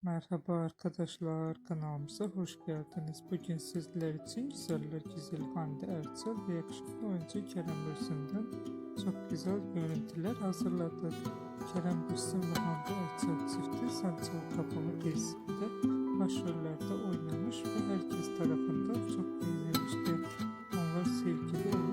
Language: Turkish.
Merhaba arkadaşlar, kanalımıza hoş geldiniz. Bugün sizler için güzeller güzel Hande Erçel ve yakışıklı oyuncu Kerem Bürsin'den çok güzel görüntüler hazırladık. Kerem Bürsin ve Hande Erçel çifti Sancılı Kapalı dizisinde başrollerde oynamış ve herkes tarafından çok beğenilmişti. Onlar sevgili